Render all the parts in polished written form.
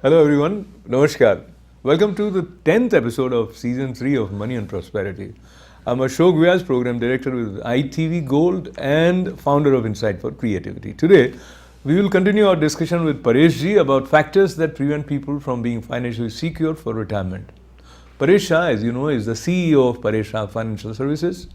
Hello everyone, Namaskar. Welcome to the 10th episode of Season 3 of Money and Prosperity. I'm Ashok Vyas, Program Director with ITV Gold and founder of Insight for Creativity. Today, we will continue our discussion with Paresh ji about factors that prevent people from being financially secure for retirement. Paresh Shah, as you know, is the CEO of Paresh Shah Financial Services.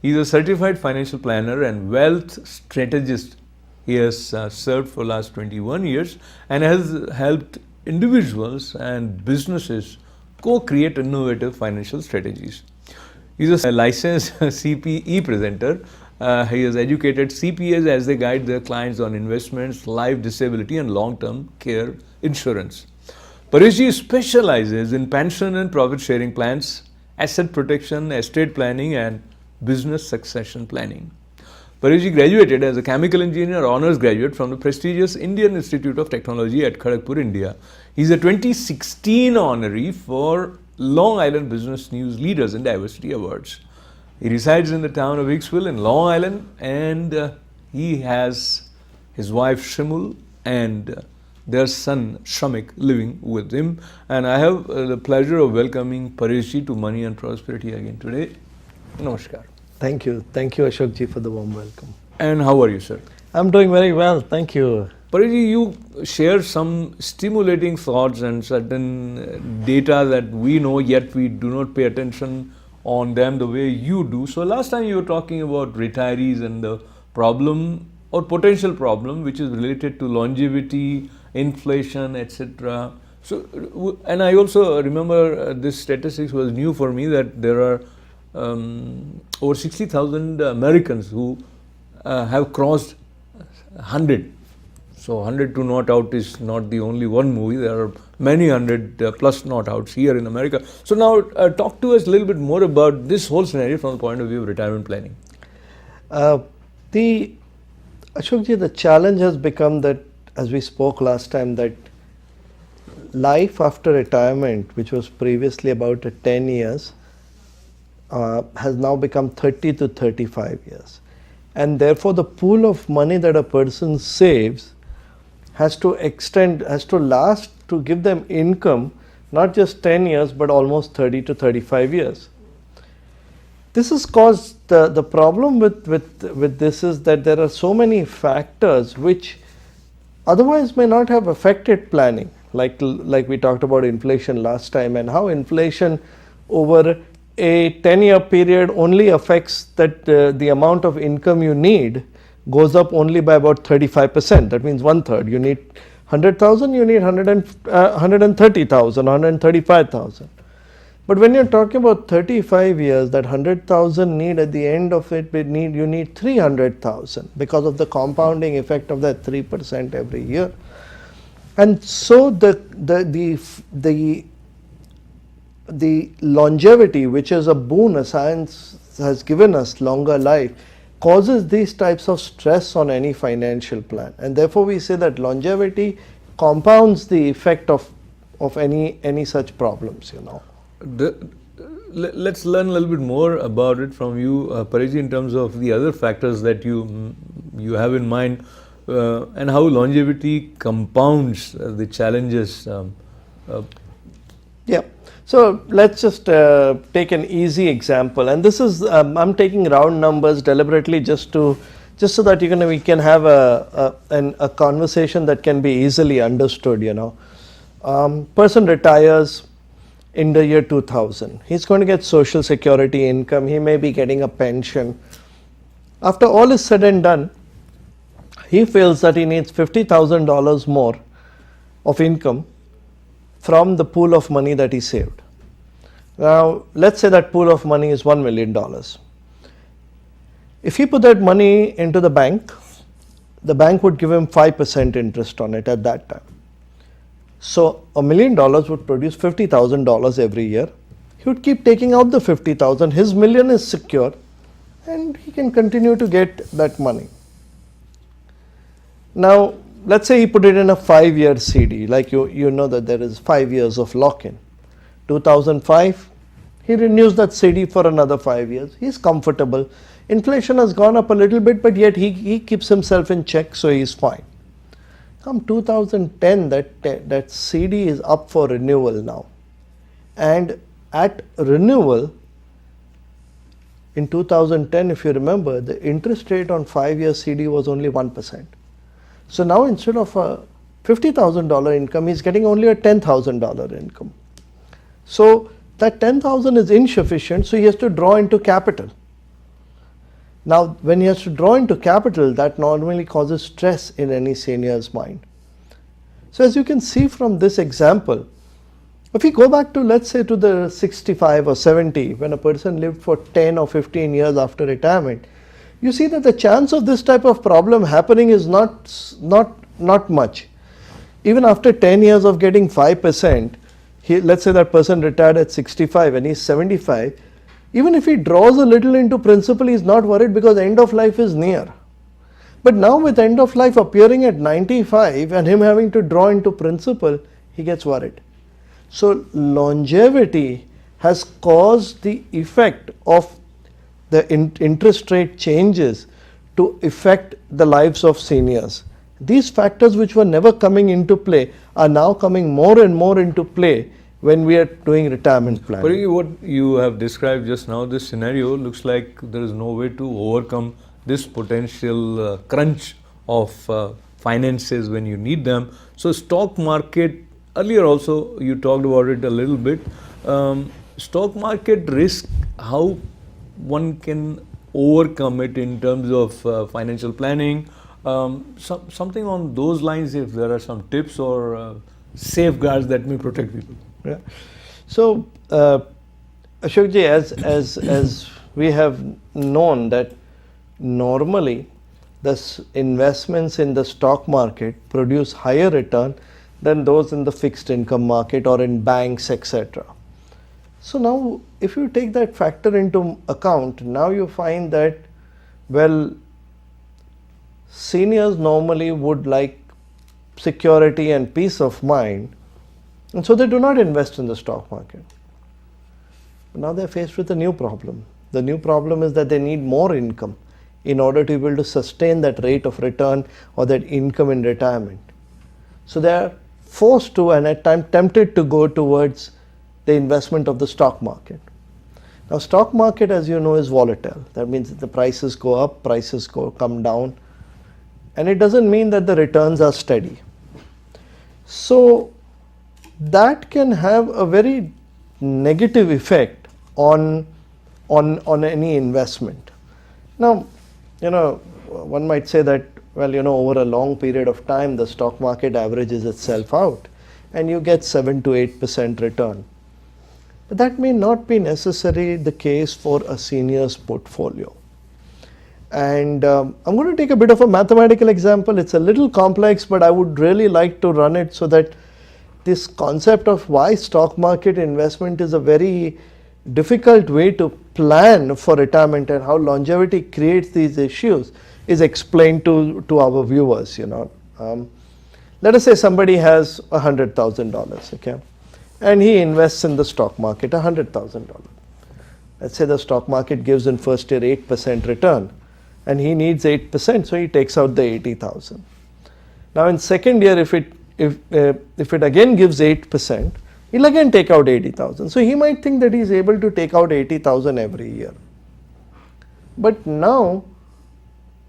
He is a certified financial planner and wealth strategist. He has served for last 21 years and has helped individuals and businesses co-create innovative financial strategies. He is a licensed CPE presenter. He has educated CPAs as they guide their clients on investments, life, disability and long-term care insurance. Paresh ji specializes in pension and profit sharing plans, asset protection, estate planning and business succession planning. Paresh ji graduated as a chemical engineer honors graduate from the prestigious Indian Institute of Technology at Kharagpur, India. He is a 2016 honoree for Long Island Business News Leaders in Diversity Awards. He resides in the town of Hicksville in Long Island and he has his wife Shimul and their son Shamik living with him. And I have the pleasure of welcoming Paresh ji to Money and Prosperity again today. Namaskar. Thank you. Thank you, Ashok ji, for the warm welcome. And how are you, sir? I'm doing very well. Thank you. Paresh ji, you share some stimulating thoughts and certain data that we know, yet we do not pay attention on them the way you do. So last time you were talking about retirees and the problem or potential problem which is related to longevity, inflation, etc. So, and I also remember this statistics was new for me that there are over 60,000 Americans who have crossed 100. So 100 to not out is not the only one movie. There are many 100 plus not outs here in America. So now talk to us a little bit more about this whole scenario from the point of view of retirement planning. Ashok ji, the challenge has become that, as we spoke last time, that life after retirement, which was previously about 10 years, has now become 30 to 35 years. And therefore, the pool of money that a person saves has to last to give them income, not just 10 years, but almost 30 to 35 years. This has caused the problem with this is that there are so many factors which otherwise may not have affected planning, like we talked about inflation last time, and how inflation over a 10-year period only affects that the amount of income you need goes up only by about 35%. That means 1/3. You need 100,000, you need 130,000, 135,000. But when you're talking about 35 years, that 100,000 need at the end of it, you need 300,000 because of the compounding effect of that 3% every year. And so the longevity, which is a boon, a science has given us longer life, causes these types of stress on any financial plan. And therefore we say that longevity compounds the effect of any such problems, you know. Let's learn a little bit more about it from you, Paresh, in terms of the other factors that you have in mind and how longevity compounds the challenges. Yeah. So let's just take an easy example, and this is I'm taking round numbers deliberately just so that we can have a conversation that can be easily understood. You know, person retires in the year 2000. He's going to get social security income. He may be getting a pension. After all is said and done, he feels that he needs $50,000 more of income from the pool of money that he saved. Now, let's say that pool of money is $1 million. If he put that money into the bank would give him 5% interest on it at that time. So $1 million would produce $50,000 every year. He would keep taking out the 50,000. His million is secure and he can continue to get that money. Now, let's say he put it in a 5-year CD, like you know that there is 5 years of lock-in. 2005, he renews that CD for another 5 years. He's comfortable. Inflation has gone up a little bit, but yet he keeps himself in check, so he's fine. Come 2010, that CD is up for renewal now. And at renewal, in 2010, if you remember, the interest rate on 5-year CD was only 1%. So now instead of a $50,000 income, he's getting only a $10,000 income. So that 10,000 is insufficient, so he has to draw into capital. Now, when he has to draw into capital, that normally causes stress in any senior's mind. So as you can see from this example, if we go back to, let's say, to the 65 or 70, when a person lived for 10 or 15 years after retirement, you see that the chance of this type of problem happening is not much. Even after 10 years of getting 5%, let's say that person retired at 65 and he's 75, even if he draws a little into principal, he's not worried because end of life is near. But now with end of life appearing at 95 and him having to draw into principal, he gets worried. So longevity has caused the effect of the interest rate changes to affect the lives of seniors. These factors which were never coming into play are now coming more and more into play when we are doing retirement planning. But what you have described just now, this scenario looks like there is no way to overcome this potential crunch of finances when you need them. So stock market, earlier also you talked about it a little bit. Stock market risk, how one can overcome it in terms of financial planning, something on those lines, if there are some tips or safeguards that may protect people. Yeah. So, Ashokji, as we have known that normally the investments in the stock market produce higher return than those in the fixed income market or in banks, etc. So now, if you take that factor into account, now you find that, well, seniors normally would like security and peace of mind, and so they do not invest in the stock market. But now they are faced with a new problem. The new problem is that they need more income in order to be able to sustain that rate of return or that income in retirement. So they are forced to, and at times tempted to, go towards the investment of the stock market. Now, stock market, as you know, is volatile. That means that the prices go up, prices come down, and it doesn't mean that the returns are steady. So that can have a very negative effect on any investment. Now, one might say that, well, over a long period of time, the stock market averages itself out and you get 7 to 8% return. But that may not be necessarily the case for a senior's portfolio. And I'm going to take a bit of a mathematical example. It's a little complex, but I would really like to run it so that this concept of why stock market investment is a very difficult way to plan for retirement and how longevity creates these issues is explained to our viewers. Let us say somebody has $100,000, okay, and he invests in the stock market $100,000. Let's say the stock market gives in first year 8% return, and he needs 8%, so he takes out the 80,000. Now in second year, if it again gives 8%, he'll again take out 80,000. So he might think that he's able to take out 80,000 every year. But now,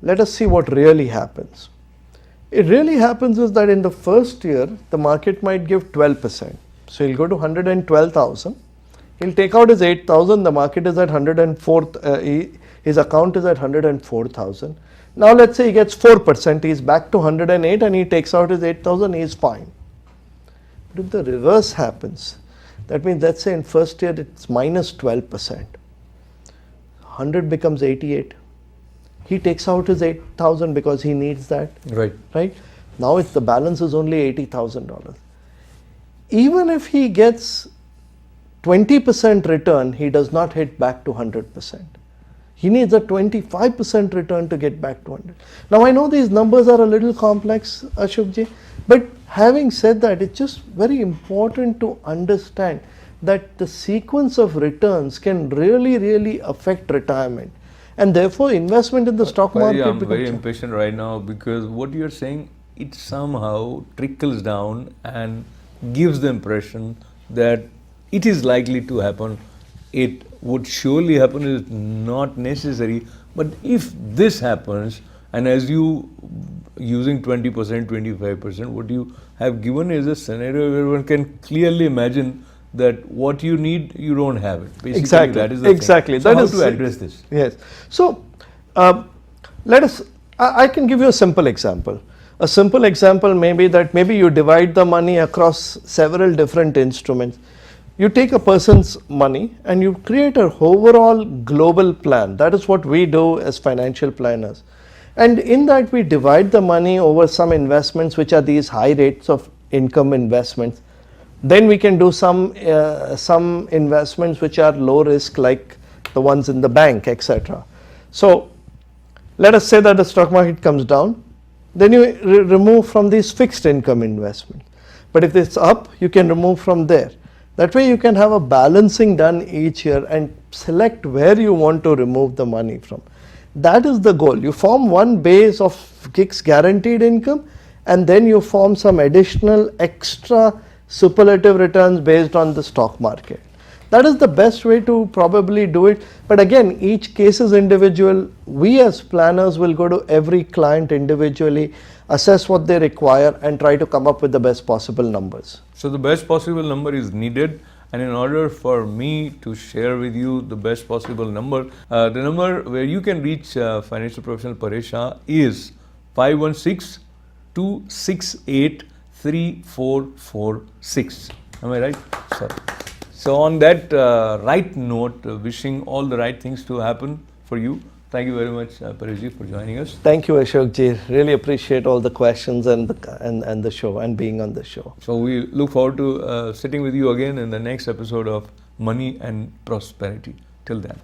let us see what really happens. It really happens is that in the first year, the market might give 12%. So he'll go to 112,000. He'll take out his 8,000. The market is at 104. His account is at 104,000. Now let's say he gets 4%. He's back to 108 and he takes out his 8,000. He's fine. But if the reverse happens, that means let's say in first year it's minus 12%. 100 becomes 88. He takes out his 8,000 because he needs that. Right. Now the balance is only $80,000. Even if he gets 20% return, he does not hit back to 100%. He needs a 25% return to get back to 100. Now I know these numbers are a little complex, Ashokji, but having said that, it's just very important to understand that the sequence of returns can really affect retirement, and therefore investment in the stock market. I'm very impatient right now because what you're saying it somehow trickles down and gives the impression that it is likely to happen. It would surely happen is not necessary, but if this happens, and as you using 20%, 25%, what you have given is a scenario where one can clearly imagine that what you need, you don't have it. Basically, Exactly. that is the Exactly. thing. So That how is to address this? Yes. So let us. I can give you a simple example. A simple example may be that maybe you divide the money across several different instruments. You take a person's money and you create an overall global plan. That is what we do as financial planners. And in that we divide the money over some investments which are these high rates of income investments. Then we can do some investments which are low risk, like the ones in the bank, etc. So let us say that the stock market comes down, then you remove from these fixed income investments. But if it's up, you can remove from there. That way you can have a balancing done each year and select where you want to remove the money from. That is the goal. You form one base of fixed guaranteed income, and then you form some additional extra superlative returns based on the stock market. That is the best way to probably do it. But again, each case is individual. We as planners will go to every client individually, assess what they require, and try to come up with the best possible numbers. So the best possible number is needed, and in order for me to share with you the best possible number, the number where you can reach financial professional Paresh Shah is 516-268-3446. Am I right? So on that right note, wishing all the right things to happen for you. Thank you very much, Paresh, for joining us. Thank you, Ashok ji. Really appreciate all the questions and the show and being on the show. So we look forward to sitting with you again in the next episode of Money and Prosperity. Till then.